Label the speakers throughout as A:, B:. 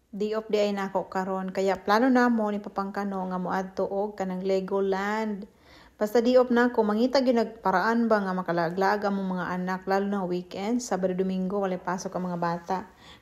A: Di off di ay nako karon kaya plano na mo ni papangkano nga moadto og kanang Legoland. Basta di off na ko mangita gyud nagparaan ba nga makalaglag among mga anak lalo na weekend, Sabado Domingo walay pasok ang mga bata.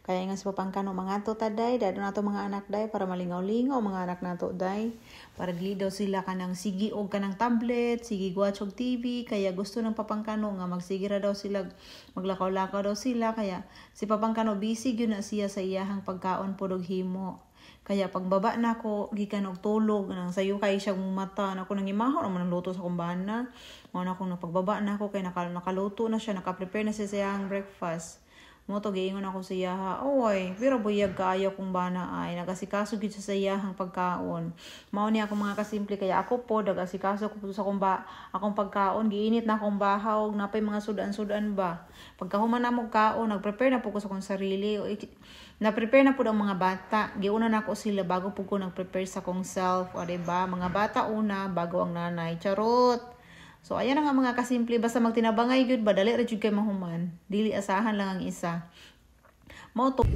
A: Kaya nga si papangkano mangadto ta day, dado nato mga anak day para malingaw-lingaw mga anak nato day. Para dili daw sila kanang sigi og kanang tablet, sigi watch og TV, kaya gusto ng papangkano nga magsige ra daw sila, maglakaw-lakaw daw sila kaya si papangkano busy gyud na siya sa iyahang pagkaon podog himo. Kaya pagbaba na ko gikan og tulog nang sayo kay siya mata na ko nang imahaw naman ang luto sa kumbana. Mo na ko napagbaba na ko kay nakaluto na siya, naka-prepare na siya sa iyang breakfast. Mo to giingon ako sa iya, oy, pero buyag kaayo kung bana ay nagasikaso gid sa iyahang pagkaon. Mao ni ako mga kasimple kaya ako po nagasikaso ko sa akong pagkaon, giinit na akong bahaw, napay mga sudan-sudan ba. Pagkahuman na mo kaon, nagprepare na po ko sa akong sarili. Na-prepare na po ang mga bata. Giuna na ako sila bago po ko nag-prepare sa kong self, o diba? Mga bata una bago ang nanay. Charot. So ayan nga mga kasimple, basta magtinabangay gyud ba dali ra jud kay mahuman. Dili asahan lang ang isa. Mao to.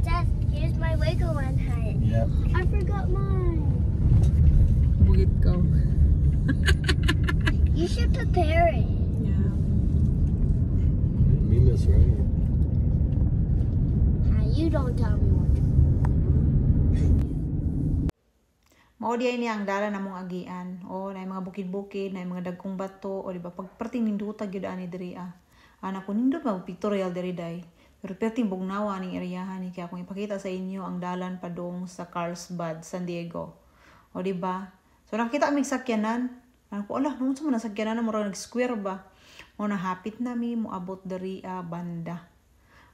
B: Dad, here's my Legoland hat.
C: Yep.
B: I forgot mine.
A: Bugit ka.
B: You should prepare it.
A: Yeah.
C: Me miss right.
B: You don't tell me what to do.
A: Mao diay niya ang dala namong agian. O nay mga bukid-bukid, nay mga dagkong bato, o di ba pagperting ninduta gyud ani diri ah. Ana ko nindot mag pictorial diri day. Pero perting bugnawa ning eriyahan ni kaya akong ipakita sa inyo ang dalan padung sa Carlsbad, San Diego. O di ba? So nakita aming sakyanan. Ano ko ala, nung sa man sakyanan na mura nag-square ba? Mo na hapit na mi mo abot diri banda.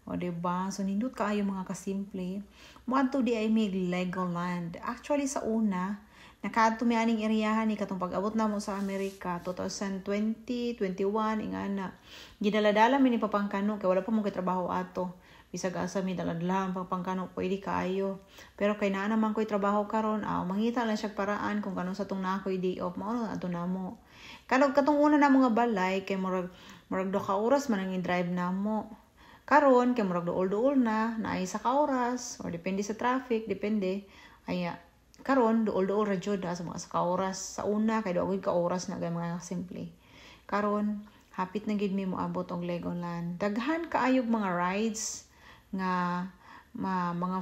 A: O diba? So nindot kaayo mga kasimple. Muadto di ay mig Legoland. Actually sa una, nakaadto mi aning eriyahan ni katong pag-abot na mo sa Amerika 2020, 21 ingana. Gidala-dala mi ni papangkano kay wala pa mo kay trabaho ato. Bisag asa mi dala-dala ang papangkano pwede kaayo. Pero kay naa naman ko'y trabaho karon, mangita lang siya paraan kung kanong sa tong nakoy day off mao na ato namo. Katong una na mga balay kay murag 2 ka oras man ang drive namo. Karon kay murag duol na naay sa ka oras or depende sa traffic, depende. Aya karon duol ra jud sa mga sa oras. Sa una kay duol ka oras na mga simple. Karon hapit na gid mi moabot og Legoland. Daghan kaayog mga rides nga mga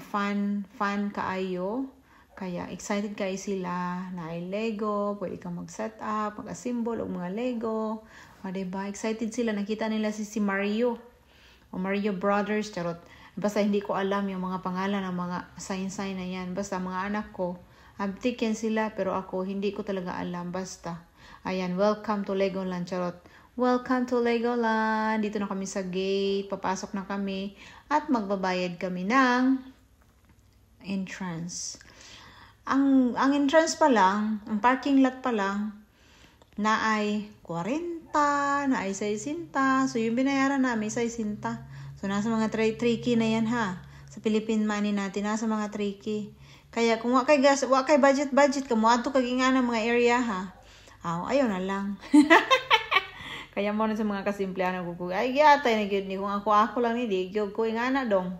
A: fun kaayo. Kaya excited kay sila na ay Lego, pwede kang mag-set up, mag-assemble og mga Lego. O diba? Excited sila, nakita nila si Mario. O Mario Brothers, charot. Basta hindi ko alam yung mga pangalan ng mga sign na yan. Basta mga anak ko, abtik yan sila, pero ako hindi ko talaga alam. Basta, ayan, welcome to Legoland, charot. Welcome to Legoland. Dito na kami sa gate, papasok na kami, at magbabayad kami ng entrance. Ang entrance pa lang, ang parking lot pa lang, na ay 40, na ay 60. So, yung binayaran namin, 60. So, nasa mga 3K na yan ha. Sa Philippine money natin, nasa mga 3K. Kaya, kung wa kay budget, kamuadto kaging nga ng mga area ha. Ayaw na lang. Kaya mo na sa mga kasimplehan ko, ay, yatay na gyud ni kung ako lang ni, di gyud ko, nga na dong.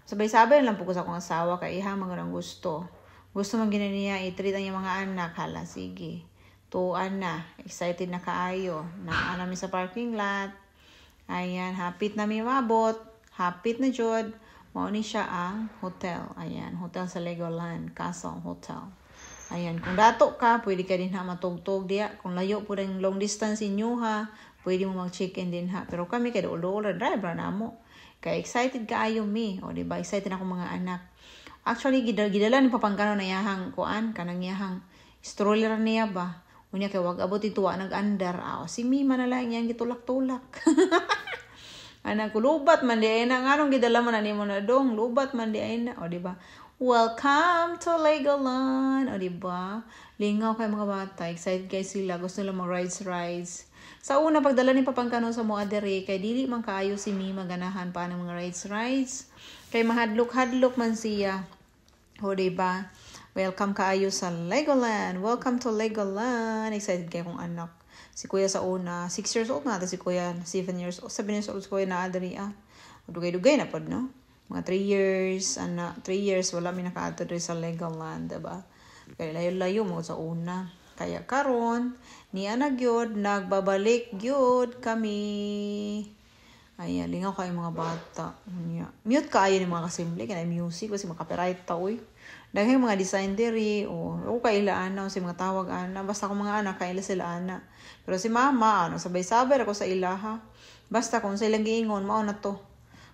A: Sabay-sabay lang po ko sa akong asawa, kaya ihang mga nang gusto. Gusto man gina niya, i-treat ang mga anak, hala, sige. Tuan na, excited na kaayo. Naami sa parking lot. Ayan, hapit na mi mabot. Hapit na jud. Mao ni siya ang hotel. Ayan, hotel sa Legoland, Castle Hotel. Ayan, kung dato ka, pwede ka din ha matugtog diya. Kung layo po rin long distance inyo ha, pwede mo mag-check-in din ha. Pero kami kay dool-dool driver na mo. Kaya excited kaayo mi. O diba, excited ako mga anak. Actually, gidala ni papangkano na yahang kuan, kanang yahang stroller niya ba? Unya kay wag abot ito nag-andar. Si Mima na lang yan gitulak-tulak. Anak ko lubat man di ay na nganong gidala man nimo na dong lubat man di ay na o di ba? Welcome to Legoland. O di ba? Lingaw kay mga bata, excited kay sila, gusto nila mag-rides. Sa una pagdala ni papangkano sa moa dere kay dili man kaayo si Mima ganahan pa ng mga rides. Kay mahadlok-hadlok man siya. O di ba? Welcome kaayo sa Legoland. Welcome to Legoland. Excited kayo kong anak. Si Kuya sa una, 6 years old na si Kuya, 7 years old si Kuya na adari Dugay-dugay na pod, no? mga 3 years, 3 years, wala mi nakaato diri sa Legoland, diba? Kaya layo-layo mo sa una. Kaya karon niya na gyud nagbabalik gyud kami. Ayan, lingaw kayo mga bata. Mute kaayo ni mga kasimple kaya music kasi makapiright ta oy. Dahil mga design diri o kaila ana si mga tawag ana basta ko mga anak kaila sila ana. Pero si mama sabay-sabay ako sa ilaha. Basta kung sila giingon mao na to.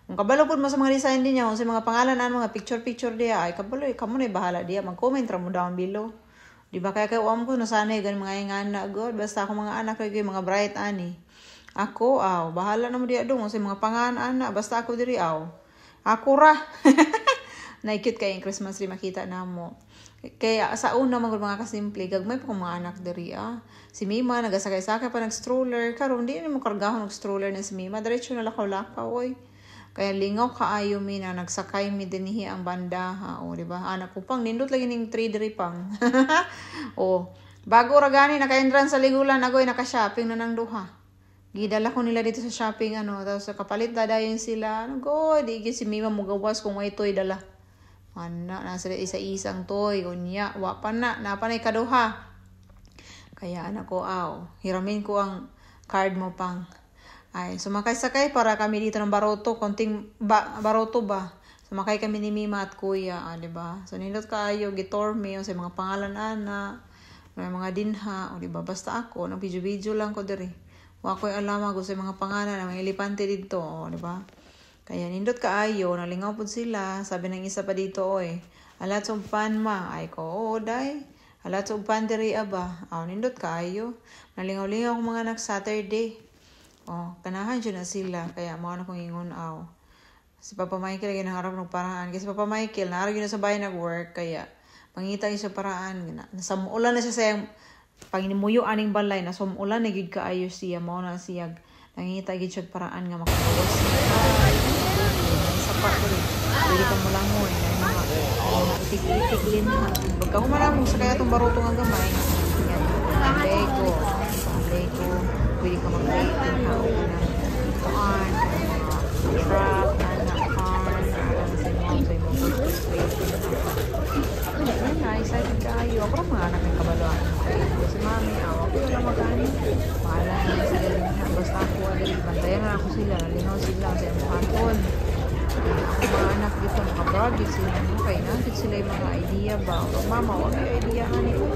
A: Kung kabalo pud mo sa mga design din niya, kung sa mga pangalan mga picture diya, ay kabalo kamo na bahala diya, mag-comment ra mo down below. Di ba kaya uam ko nasanay gan mga ingana god, basta ako mga anak kay mga bright ani. Ako bahala na mo diya dong sa mga pangalan ana, basta ako diri Ako ra. Naikit kay Christmas tree makita namo. Kaya sa una mga kasimple, gagmay pa kong mga anak diri Si Mima nagasakay-sakay pa nag-stroller, karon di na mo kargahon nag-stroller na si Mima, diretso na lakaw-lakaw oy. Kaya lingaw kaayo mi na nagsakay mi dinhi ang banda di ba? Anak ko pang nindot lagi ning 3 diri pang. Bago ra gani naka-entrance sa Ligulan agoy naka-shopping na nang duha. Gidala ko nila dito sa shopping tapos kapalit dadayon sila. Di si Mima mo gawas kung may toy dala. Nasa isa-isang toy unya wa pa napanay kaduha. Kaya anak ko hiramin ko ang card mo pang. Ay, sumakay-sakay para kami dito ng Baroto, konting Baroto ba? Sumakay kami ni Mima at Kuya, di ba? So nindot kaayo gitor mi sa mga pangalan ana, may mga dinha, di ba? Basta ako nang video lang ko diri. Wa ko'y alam ako sa mga pangalan ng mga elepante dito, di ba? Kaya nindot kaayo, nalingaw pud sila, sabi ng isa pa dito, alat sumpan ma, ay ko, day. Alat sumpan diri aba, nindot kaayo. Nalingaw-lingaw akong mga anak Saturday. Kanahan dyan na sila. Kaya mga na kong ingon Si Papa Michael lagi nangarap ng paraan. Kasi Papa Michael, naharap yun na sa bahay nag-work. Kaya, pangita yun sa paraan. Nasamuulan na siya sayang panginimuyo aning balay. Nasamuulan na gid kaayo siya. Mao na siya. Nangita gid siya paraan nga makabawas siya. Sa pa rin. Pwede ka mo lang mo. Itik-itik-lin na. Pagka humarang sa kaya itong Baroto nga gamay. Yan. Lego. Pwede ka mag-create ng tao na itoan, truck, car, sa excited kayo. Ako lang mga anak ng kabaloan. Si mami, ako lang magkani. Pahala na sila rin. Basta ako, bantayan na ako sila. Nalinaw sila sa muhaton. Ang mga anak dito, makabragit sila. Kaya nakit sila yung mga idea ba? Mama, wag yung idea nga nito.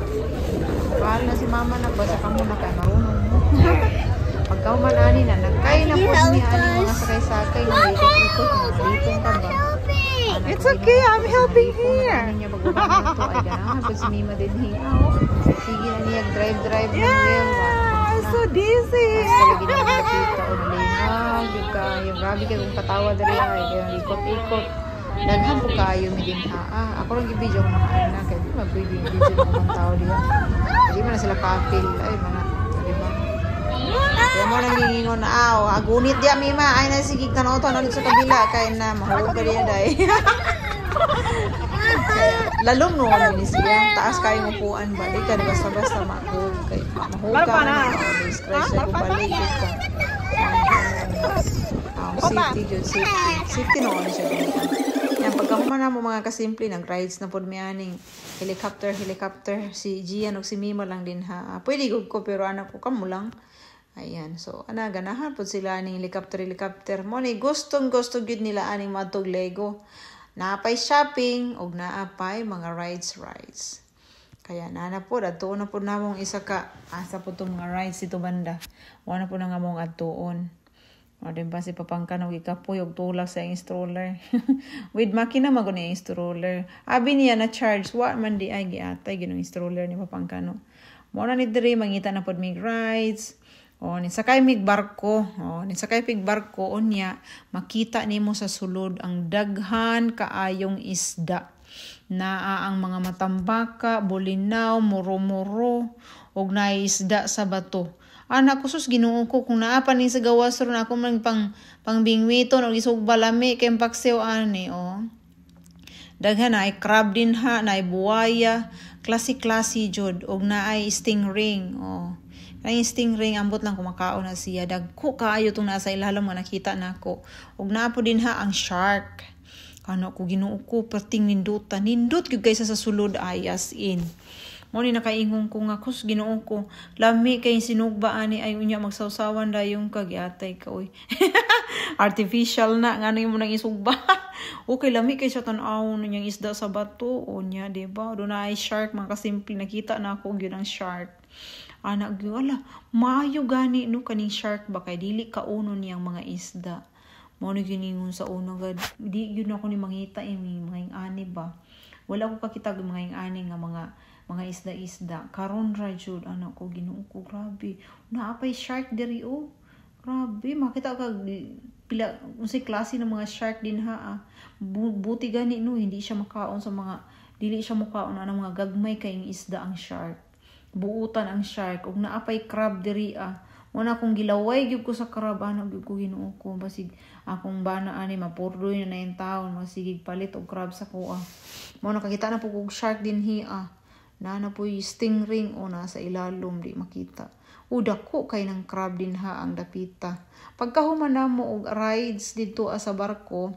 A: Pahala na si mama, nagbasa ka muna kaya marunong mo. Pagka umanani na, nagkay na po niya mga sakay-sakay na ikot-ikot na litong ka ba?
C: It's okay, I'm helping here.
A: Niya pagbaba nito ay ganahan po si Mima din hiya. Sige na niya, drive ng wheel.
C: I'm so dizzy.
A: Basta lagi na nakita o nalingag. Yung grabe kayo kung katawa dali ay kaya ikot-ikot. Daghan po kayo may din ako lang i-video ko mga anak. Kaya di mag-video ng mga tao diya. Hindi man na sila kapil. Ay, mana. Kaya mo nang ngingon agunit diya Mima ay na sige tanaw to nalit sa kabila kay na mahulog ka diya day. Lalom no ni siya taas kayo upuan ba di ka basta-basta mahulog kay mahulog ka na stress ko balik ka. Safety no siya dito. Yan pagkahuman na mo mga kasimple nag-rides na pod mi aning helicopter si Gian ug si Mima lang din pwede ko pero anak ko kamo lang. Ayan, so ganahan po sila aning helicopter mo ni gusto gud nila aning madtog Lego. Naapay shopping ug naapay mga rides. Kaya nana po adto na po namong isa ka asa po tong mga rides dito banda. Wala po na nga mong adtuon. Din ba si Papangkan og ikapoy og tulak sa iyang stroller. With makina man guni ang stroller. Abi niya na charge wa man di ay giatay ginong stroller ni Papangkano. Mo na ni diri mangita na pod mig rides. Nisakay mig barko. Nisakay pig barko unya makita nimo sa sulod ang daghan kaayong isda. Naa ang mga matambaka, bulinaw, muro-muro ug naay isda sa bato. Anak ko sus Ginoo ko kung naa pa ni sa gawas ron ako man pangbingwiton og isog balami kay paksew ani Daghan na ay crab din naay buwaya, klase-klase jud og naay stingray. Ay stingray ambot lang kumakaon na siya. Dagko kaayo tong nasa ilalim nga nakita nako. Og naa po din ang shark. Ano ko Ginoo ko perting nindutan. Nindot gyud kaysa sa sulod ay as in. Mo ni nakaingon ko nga kus Ginoo ko lami kay sinugba ani ay unya magsawsawan dayon ka giatay ka oy. Artificial na ngano mo nang isugba. Okay lami kay sa tan-aw niyang isda sa bato unya di ba do na ay shark mga kasimple nakita na ako gyud ang shark. Anak gyud ala maayo gani no kaning shark ba kay dili kauno niyang mga isda. Mo ni giningon sa uno gad di gyud ako ni mangita mga ani ba. Wala ko kakita og mga ani nga mga isda-isda. Karon ra jud anak ko Ginoo ko grabe. Naapay shark diri oh. Grabe makita ka pila unsay klase ng mga shark din ha. Buti gani no hindi siya makaon sa mga dili siya makaon ana mga gagmay kayong isda ang shark. Buutan ang shark ug naapay crab diri Una kong gilaway gyud ko sa crab gyud ko Ginoo ko basig akong bana ani mapurdoy na yung taon masigig palit og crab sa kuha. Mo nakakita na po kog shark din na po yung stingray o nasa ilalom di makita. Dako kay ng crab din ang dapita. Pagkahuman na mo og rides dito sa barko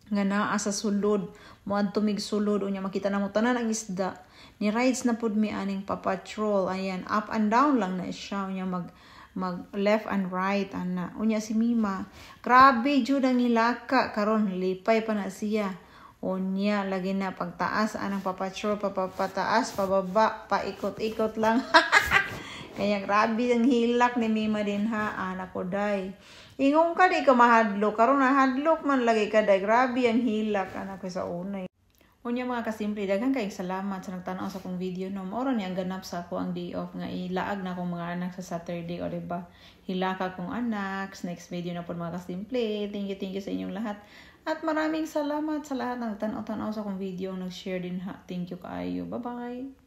A: nga naa sa sulod mo adto mig sulod unya makita na mo tanan ang isda. Ni rides na pud mi aning papatrol ayan up and down lang na siya unya mag left and right ana. Unya si Mima grabe jud ang nilaka karon lipay pa na siya. Unya lagi na pagtaas anang papatrol papataas pababa paikot-ikot lang. Kaya grabe ang hilak ni Mima din anak ko day. Ingong ka di ka mahadlok karon nahadlok man lagi ka day. Grabe ang hilak anak ko sa unay. Unya mga kasimple daghan kay salamat sa nagtan-aw sa akong video no. Mao ra ni ang ganap sa ako ang day off nga ilaag na akong mga anak sa Saturday o diba. Hilaka kong anak. Next video na po mga kasimple. Thank you sa inyong lahat. At maraming salamat sa lahat ng tan-aw sa akong video nag-share din Thank you kaayo. Bye-bye.